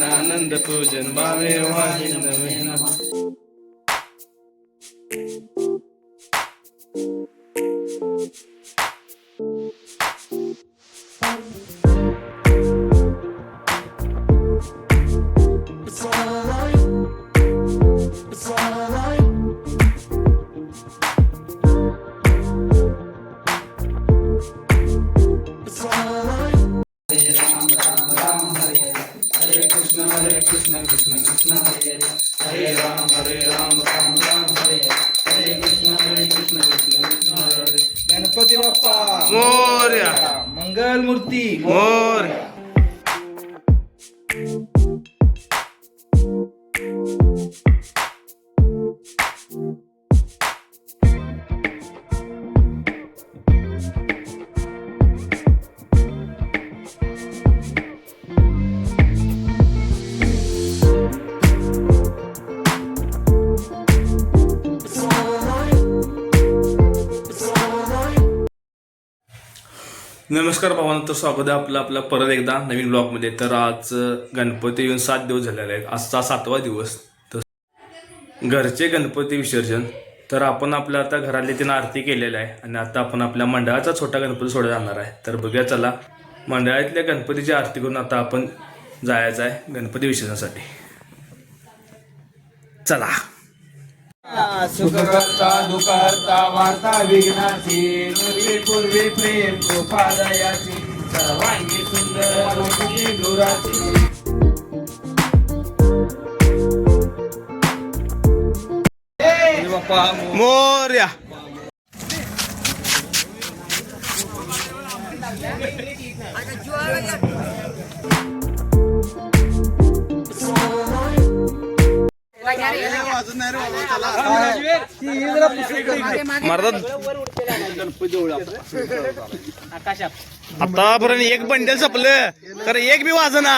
आनंद पूजन भावे वाहिन हरे कृष्ण कृष्ण कृष्ण हरे हरे राम राम राम हरे हरे कृष्ण कृष्ण कृष्ण हरे गणपती बाप्पा मोरया मंगल मूर्ती मोरया नमस्कार भावांनो, तर स्वागत आहे आपल्या परत एकदा नवीन ब्लॉगमध्ये. तर आज गणपती येऊन 7 दिवस झालेले आहेत. आजचा 7वा दिवस. तर घरचे गणपती विसर्जन. तर आपण आपल्या आता घरातली 3 आरती केलेल्या आहे आणि आता आपण आपल्या मंडळाचा छोटा गणपती सोडा जाणार आहे. तर बघूया, चला मंडळातल्या गणपतीची आरती करून आता आपण जायचं आहे गणपती विसर्जनासाठी. चला. सुखकर्ता दुःखहर्ता वार्ता विघ्नाची पूर्वी प्रेम कृपादयाची सर्वांगी सुंदर दुराची मोरया आतापर्यंत एक बंडल संपलं तर एक बी वाजना.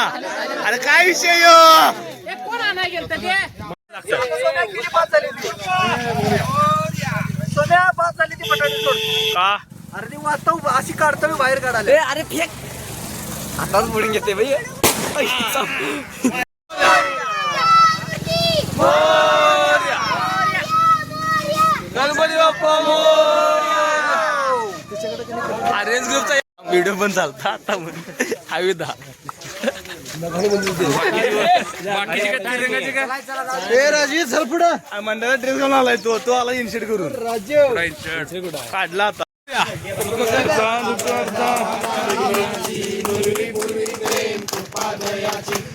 अरे काय विषय का अरे वाचता अशी काढता बाहेर काढायला. अरे फेक आताच बुडून घेते बाई. गणपती बाप्पा ऑरेंज ग्रुपचा व्हिडिओ पण चालता आता आयुधा राजीव चल पुढं. मंडळात ड्रेस घालून आलाय तो आला इनशर्ट करून राजीव काढला आता.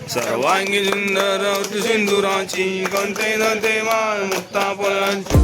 सर्वांगी सुंदर सिंदुराची कंठे न देवाल मुक्ता फुलांची.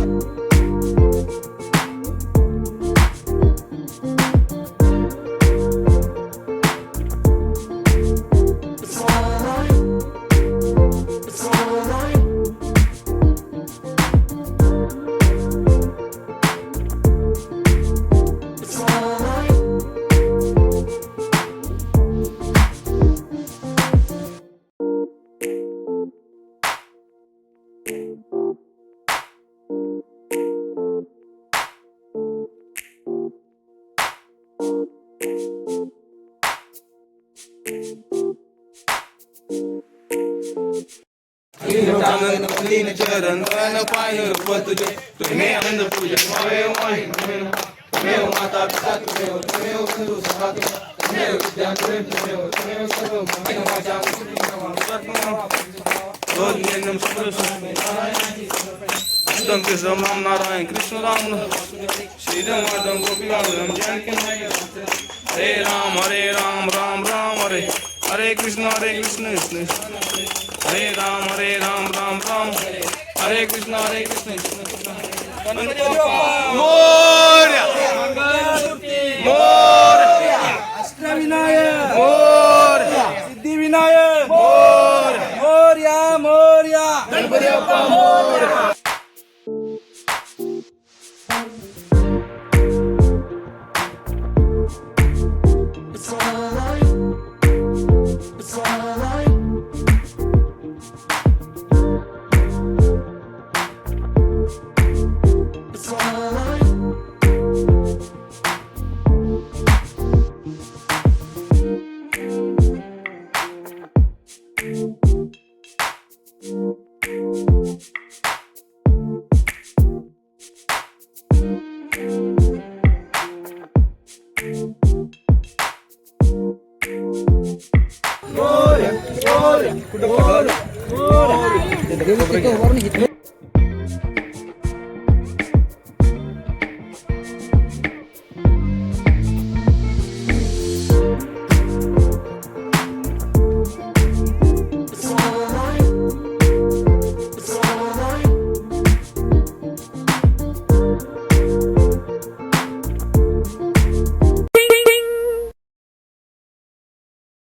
चरण पाय तुझे तुम्ही आनंद पूजन भावे वाहिन त्वमेव माता पिता त्वमेव बंधु सखा त्वमेव विद्या त्वमेव सर्व माझ्या कृष्ण राम नारायण कृष्ण राम श्रीराम गोपी जानकी. हरे राम राम राम हरे हरे कृष्ण कृष्ण हरे राम राम राम हरे कृष्ण कृष्ण मोरया मोरया अष्टविनायक मोरया सिद्धिविनायक मोरया मोरया गणपती बाप्पा मोरया. तिथं उभारून घेतलं